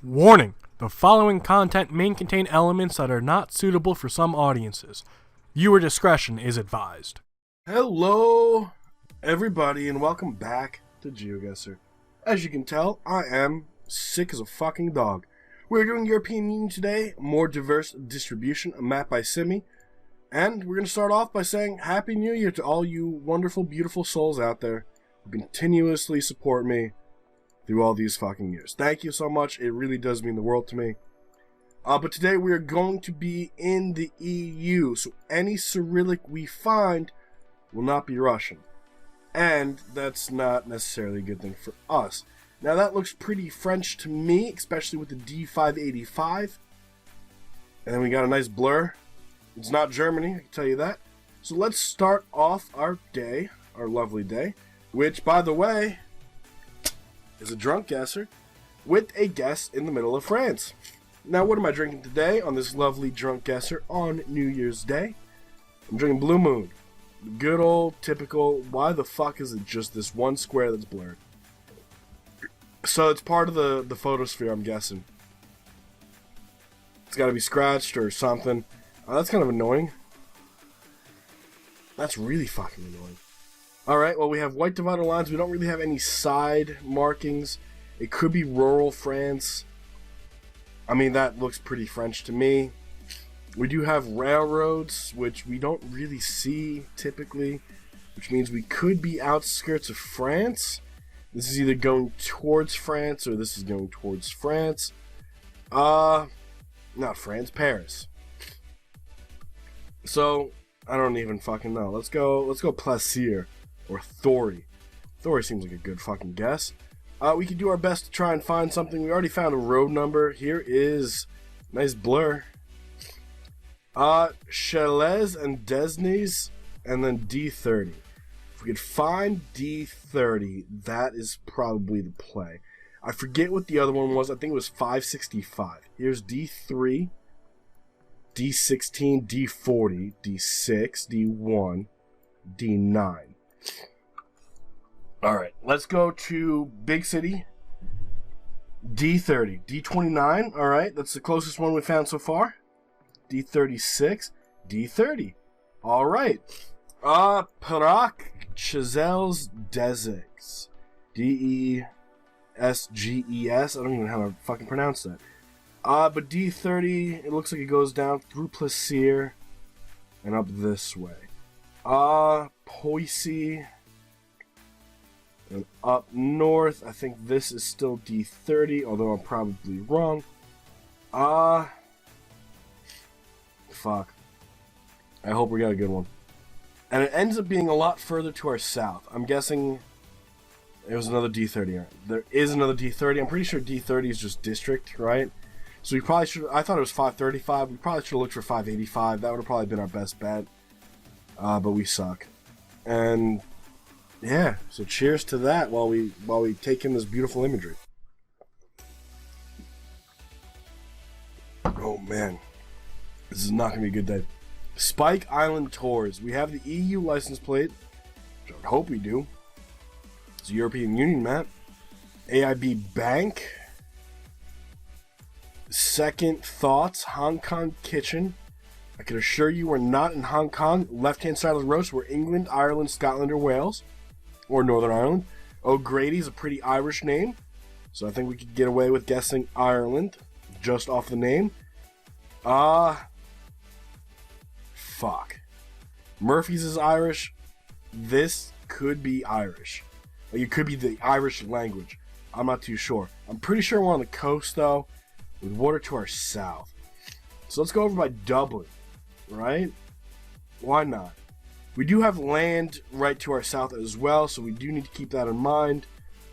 Warning! The following content may contain elements that are not suitable for some audiences. Viewer discretion is advised. Hello, everybody, and welcome back to Geoguessr. As you can tell, I am sick as a fucking dog. We're doing European Union today, more diverse distribution, a map by Simi, and we're going to start off by saying Happy New Year to all you wonderful, beautiful souls out there who continuously support me through all these fucking years. Thank you so much. It really does mean the world to me. But today we are going to be in the EU, so any Cyrillic we find will not be Russian. And that's not necessarily a good thing for us. Now that looks pretty French to me, especially with the D585. And then we got a nice blur. It's not Germany, I can tell you that. So let's start off our day, our lovely day, which, by the way, is a drunk guesser with a guess in the middle of France. Now, what am I drinking today on this lovely drunk guesser on New Year's Day? I'm drinking Blue Moon. Good old typical, why the fuck is it just this one square that's blurred? So it's part of the photosphere, I'm guessing. It's got to be scratched or something. That's kind of annoying. That's really fucking annoying. Alright, well, we have white divider lines. We don't really have any side markings. It could be rural France. I mean, that looks pretty French to me. We do have railroads, which we don't really see typically, which means we could be outskirts of France. This is either going towards France or this is going towards France. Not France, Paris. So, I don't even fucking know. Let's go Plaisir. Or Thori. Thori seems like a good fucking guess. We can do our best to try and find something. We already found a road number. Here is nice blur. Chalez and Desnes, and then D30. If we could find D30, that is probably the play. I forget what the other one was. I think it was 565. Here's D3, D16, D40, D6, D1, D9. Alright, let's go to Big City. D30. D29, alright, that's the closest one we found so far. D36. D30. Alright. Prague, Chazelles, Desix. D-E-S-G-E-S. I don't even know how to fucking pronounce that. But D30, it looks like it goes down through Plaisir and up this way. Poissy. And up north, I think this is still D30, although I'm probably wrong. Fuck. I hope we got a good one. And it ends up being a lot further to our south. I'm guessing there was another D30. There is another D30. I'm pretty sure D30 is just district, right? So we probably should... I thought it was 535. We probably should have looked for 585. That would have probably been our best bet. But we suck. And... yeah, so cheers to that while we take in this beautiful imagery. Oh man, this is not going to be a good day. Spike Island Tours. We have the EU license plate, which I would hope we do. It's a European Union map. AIB Bank. Second Thoughts, Hong Kong Kitchen. I can assure you we're not in Hong Kong. Left-hand side of the road, so we're England, Ireland, Scotland, or Wales. Or Northern Ireland. O'Grady's a pretty Irish name, so I think we could get away with guessing Ireland just off the name. Fuck. Murphy's is Irish. This could be Irish. Like, it could be the Irish language. I'm not too sure. I'm pretty sure we're on the coast, though, with water to our south. So let's go over by Dublin, right? Why not? We do have land right to our south as well, so we do need to keep that in mind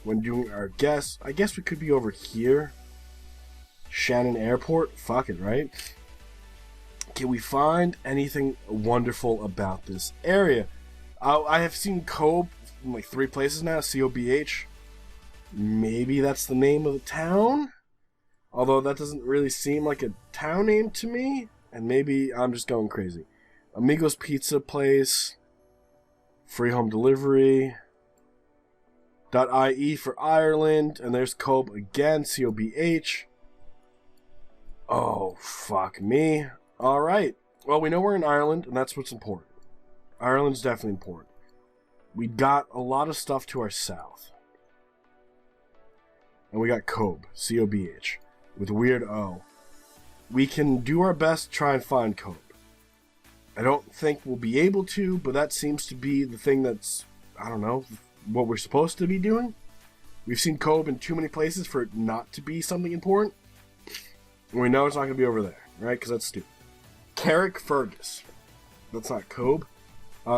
when doing our guess. I guess we could be over here. Shannon Airport. Fuck it, right? Can we find anything wonderful about this area? I have seen Cobb in like 3 places now. C-O-B-H. Maybe that's the name of the town? Although that doesn't really seem like a town name to me. And maybe I'm just going crazy. Amigos Pizza Place, free home delivery, .ie for Ireland, and there's Cobb again, C-O-B-H. Oh, fuck me. Alright. Well, we know we're in Ireland, and that's what's important. Ireland's definitely important. We got a lot of stuff to our south. And we got Cobb, C-O-B-H, with a weird O. We can do our best to try and find Cobb. I don't think we'll be able to, but that seems to be the thing that's, I don't know, what we're supposed to be doing. We've seen Cobb in too many places for it not to be something important. And we know it's not going to be over there, right? Because that's stupid. Carrickfergus. That's not Cobb.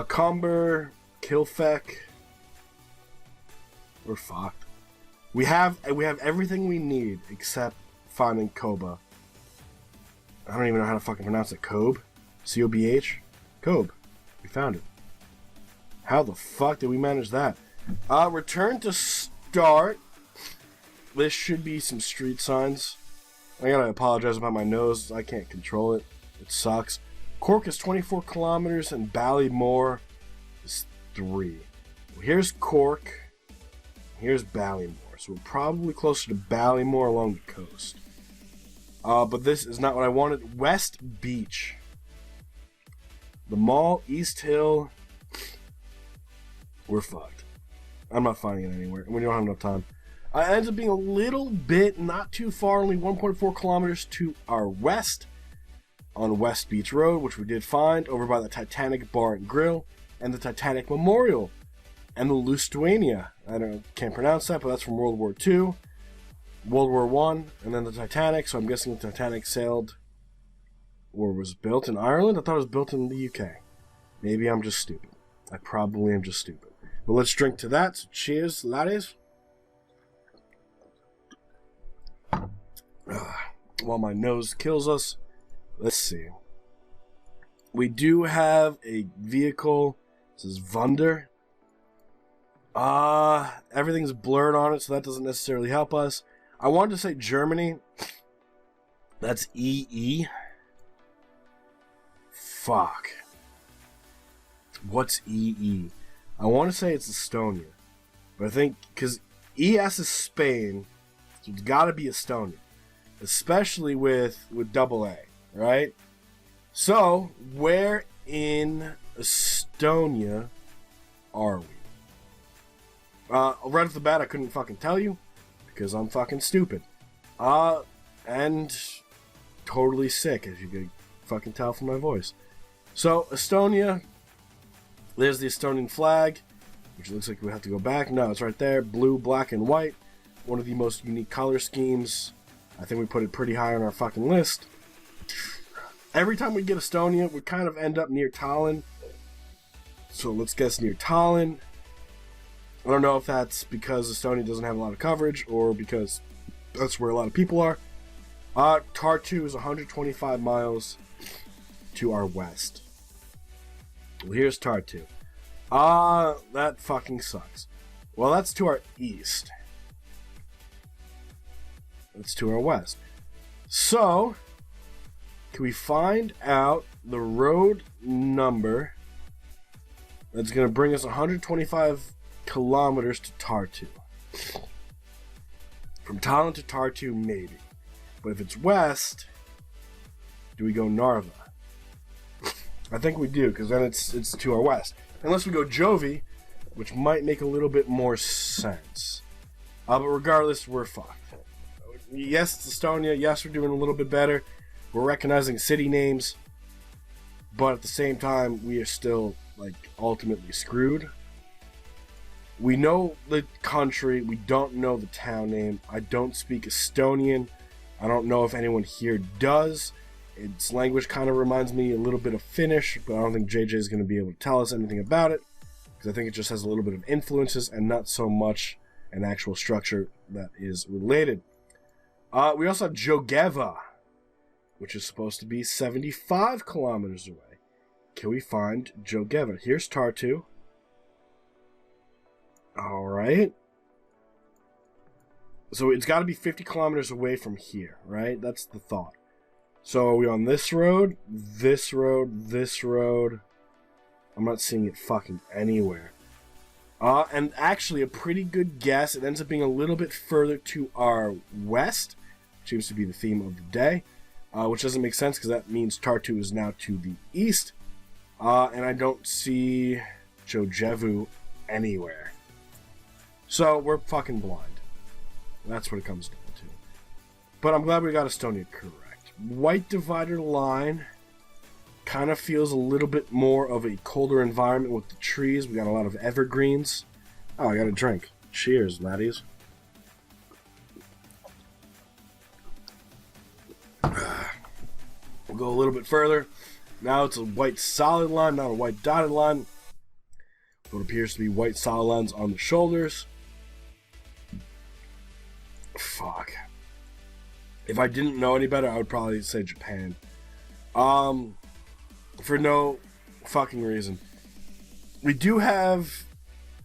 Comber, Kilfeck. We're fucked. We have everything we need except finding Cobba. I don't even know how to fucking pronounce it. Cobb? C-O-B-H? Cobb. We found it. How the fuck did we manage that? Return to start. This should be some street signs. I gotta apologize about my nose. I can't control it. It sucks. Cork is 24 kilometers and Ballymore is 3. Here's Cork. Here's Ballymore. So we're probably closer to Ballymore along the coast. But this is not what I wanted. West Beach. The Mall, East Hill. We're fucked. I'm not finding it anywhere. We don't have enough time. It ends up being a little bit, not too far, only 1.4 kilometers to our west. On West Beach Road, which we did find, over by the Titanic Bar and Grill, and the Titanic Memorial. And the Lithuania. Can't pronounce that, but that's from World War II. World War I, and then the Titanic, so I'm guessing the Titanic sailed or was built in Ireland? I thought it was built in the UK. Maybe I'm just stupid. I probably am just stupid. But let's drink to that. So cheers, laddies. While my nose kills us, let's see. We do have a vehicle. This is Wunder. Everything's blurred on it, so that doesn't necessarily help us. I wanted to say Germany. That's EE. Fuck. What's EE? I want to say it's Estonia. But I think, because ES is Spain, so it's got to be Estonia. Especially with double A, right? So, where in Estonia are we? Right off the bat, I couldn't fucking tell you, because I'm fucking stupid. And totally sick, as you can fucking tell from my voice. So, Estonia, there's the Estonian flag, which looks like we have to go back. No, it's right there, blue, black, and white. One of the most unique color schemes. I think we put it pretty high on our fucking list. Every time we get Estonia, we kind of end up near Tallinn. So let's guess near Tallinn. I don't know if that's because Estonia doesn't have a lot of coverage or because that's where a lot of people are. Tartu is 125 miles to our west. Well, here's Tartu. That fucking sucks. Well, that's to our east. That's to our west. So, can we find out the road number that's going to bring us 125 kilometers to Tartu? From Tallinn to Tartu, maybe. But if it's west, do we go Narva? I think we do, because then it's to our west. Unless we go Jovi, which might make a little bit more sense. But regardless, we're fucked. Yes, it's Estonia. Yes, we're doing a little bit better. We're recognizing city names. But at the same time, we are still, ultimately screwed. We know the country. We don't know the town name. I don't speak Estonian. I don't know if anyone here does. Its language kind of reminds me a little bit of Finnish, but I don't think JJ is going to be able to tell us anything about it. Because I think it just has a little bit of influences and not so much an actual structure that is related. We also have Geoguessr, which is supposed to be 75 kilometers away. Can we find Geoguessr? Here's Tartu. Alright. So it's got to be 50 kilometers away from here, right? That's the thought. So are we on this road? This road? This road? I'm not seeing it fucking anywhere. And actually a pretty good guess. It ends up being a little bit further to our west. Seems to be the theme of the day. which doesn't make sense because that means Tartu is now to the east. And I don't see Geoguessr anywhere. So we're fucking blind. That's what it comes down to. But I'm glad we got Estonia correct. White divider line kind of feels a little bit more of a colder environment with the trees. We got a lot of evergreens. Oh, I got a drink. Cheers, laddies. We'll go a little bit further. Now it's a white solid line, not a white dotted line. What appears to be white solid lines on the shoulders. Fuck. If I didn't know any better, I would probably say Japan. For no fucking reason. We do have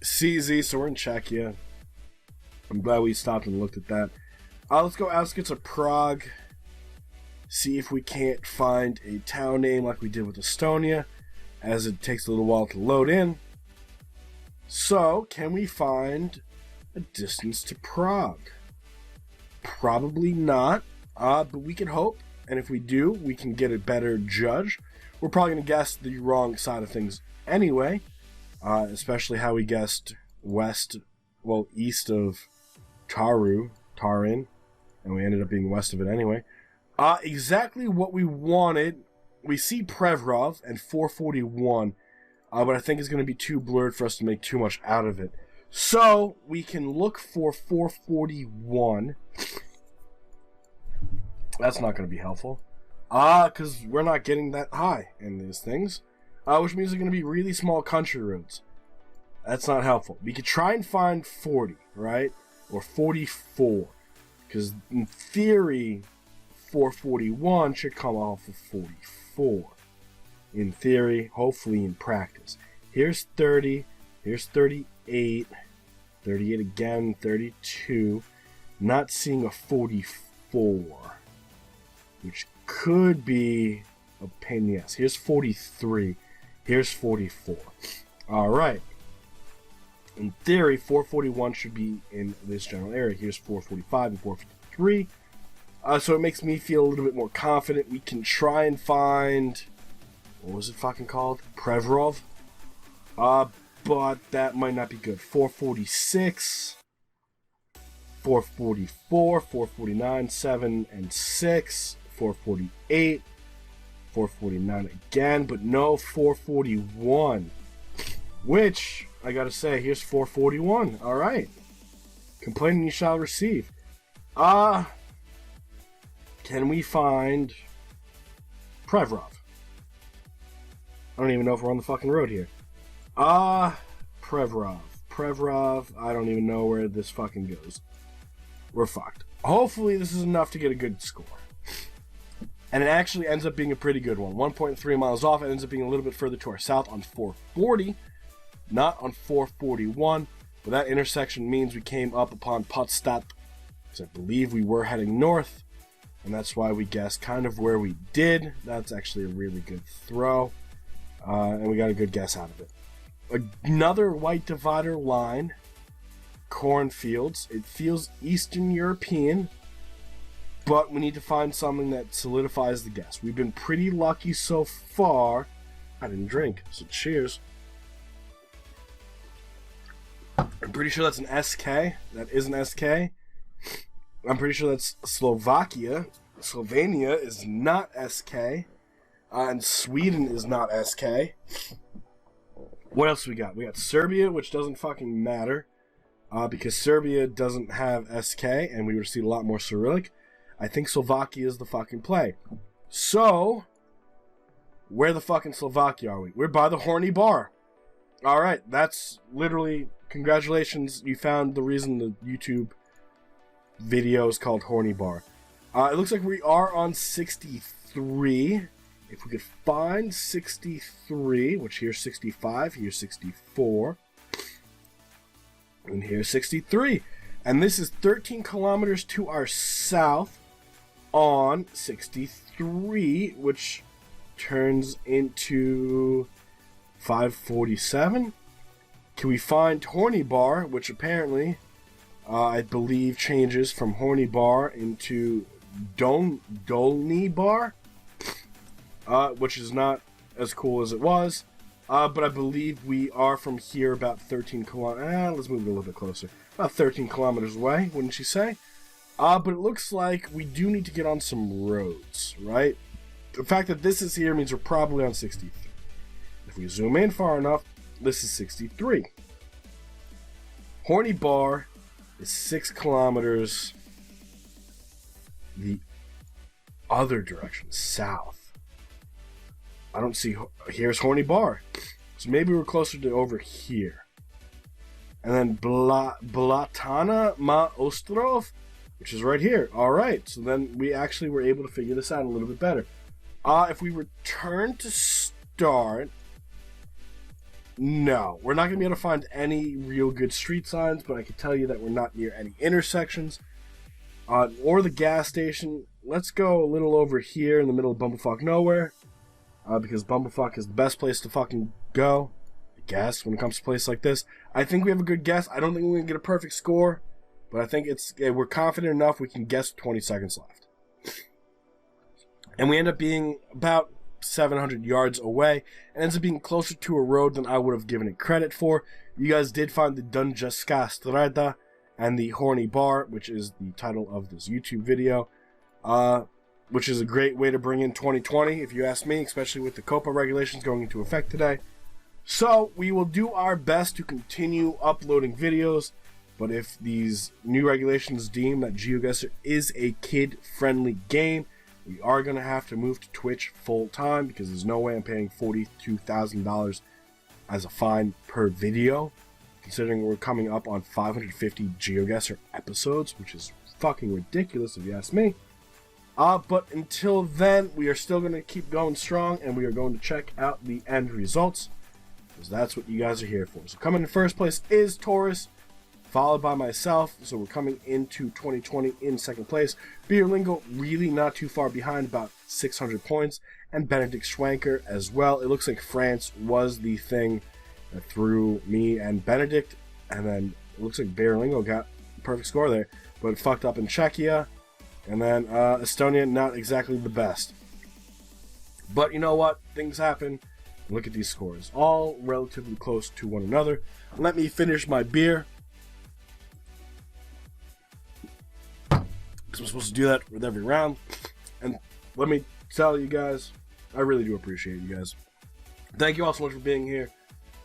CZ, so we're in Czechia. I'm glad we stopped and looked at that. Let's go outskirts of Prague. See if we can't find a town name like we did with Estonia, as it takes a little while to load in. So, can we find a distance to Prague? Probably not, but we can hope, and if we do, we can get a better judge. We're probably going to guess the wrong side of things anyway, especially how we guessed east of Tarin, and we ended up being west of it anyway. Exactly what we wanted. We see Prevrov and 441, but I think it's going to be too blurred for us to make too much out of it. So, we can look for 441. That's not going to be helpful. Because we're not getting that high in these things. Which means they're going to be really small country roads. That's not helpful. We could try and find 40, right? Or 44. Because in theory, 441 should come off of 44. In theory, hopefully in practice. Here's 30. Here's 38. 38 again. 32. Not seeing a 44. Which could be a pain in the ass. Here's 43. Here's 44. Alright. In theory, 441 should be in this general area. Here's 445 and 453. So it makes me feel a little bit more confident. We can try and find... What was it fucking called? Prevrov? But that might not be good. 446... 444, 449, 7, and 6, 448, 449 again, but no 441. Which, I gotta say, here's 441. Alright. Complaining you shall receive. Can we find Prevrov? I don't even know if we're on the fucking road here. Prevrov. I don't even know where this fucking goes. We're fucked. Hopefully this is enough to get a good score. And it actually ends up being a pretty good one. 1.3 miles off. It ends up being a little bit further to our south on 440. Not on 441. But that intersection means we came up upon Podstad. Because I believe we were heading north. And that's why we guessed kind of where we did. That's actually a really good throw. And we got a good guess out of it. Another white divider line. Cornfields. It feels Eastern European, but we need to find something that solidifies the guess. We've been pretty lucky so far. I didn't drink, so cheers. I'm pretty sure that's an SK. That is an SK. I'm pretty sure that's Slovakia. Slovenia is not SK. And Sweden is not SK. What else we got? We got Serbia, which doesn't fucking matter. Because Serbia doesn't have SK, and we receive a lot more Cyrillic. I think Slovakia is the fucking play. So, where the fucking Slovakia are we? We're by the Horny Bar. Alright, that's literally, congratulations, you found the reason the YouTube video is called Horny Bar. It looks like we are on 63. If we could find 63, which here's 65, here's 64. And here's 63. And this is 13 kilometers to our south on 63, which turns into 547. Can we find Horny Bar, which apparently, I believe, changes from Horny Bar into HORNY BAR, which is not as cool as it was. But I believe we are from here about 13 kilometers. Let's move it a little bit closer. About 13 kilometers away, wouldn't you say? But it looks like we do need to get on some roads, right? The fact that this is here means we're probably on 63. If we zoom in far enough, this is 63. HORNY BAR is 6 kilometers the other direction, south. I don't see. Here's HORNY BAR. So maybe we're closer to over here. And then Blatana Ma Ostrov, which is right here. Alright, so then we actually were able to figure this out a little bit better. If we return to start, no, we're not going to be able to find any real good street signs, but I can tell you that we're not near any intersections or the gas station. Let's go a little over here in the middle of Bumblefuck nowhere, because Bumblefuck is the best place to fucking go, I guess, when it comes to a place like this. I think we have a good guess. I don't think we're going to get a perfect score, but I think we're confident enough we can guess 20 seconds left. And we end up being about 700 yards away, and ends up being closer to a road than I would have given it credit for. You guys did find the Dunjaska Strada and the HORNY BAR, which is the title of this YouTube video, which is a great way to bring in 2020, if you ask me, especially with the COPPA regulations going into effect today. So we will do our best to continue uploading videos, but if these new regulations deem that Geoguessr is a kid-friendly game, we are going to have to move to Twitch full-time, because there's no way I'm paying $42,000 as a fine per video, considering we're coming up on 550 Geoguessr episodes, which is fucking ridiculous if you ask me. But until then, we are still going to keep going strong, and we are going to check out the end results, because that's what you guys are here for. So coming in first place is Taurus, followed by myself. So we're coming into 2020 in second place. Beerlingo really not too far behind, about 600 points, and Benedict Schwanker as well. It looks like France was the thing that threw me and Benedict, and then it looks like Beerlingo got a perfect score there, but it fucked up in Czechia, and then Estonia not exactly the best. But you know what? Things happen. Look at these scores, all relatively close to one another. Let me finish my beer. I'm supposed to do that with every round, and let me tell you guys, I really do appreciate you guys. Thank you all so much for being here.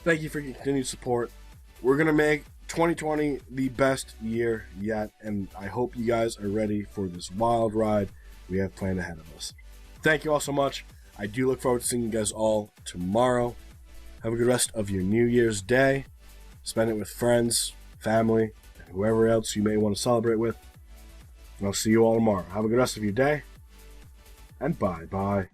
Thank you for your continued support. We're gonna make 2020 the best year yet, and I hope you guys are ready for this wild ride we have planned ahead of us. Thank you all so much. I do look forward to seeing you guys all tomorrow. Have a good rest of your New Year's Day. Spend it with friends, family, and whoever else you may want to celebrate with. And I'll see you all tomorrow. Have a good rest of your day, and bye-bye.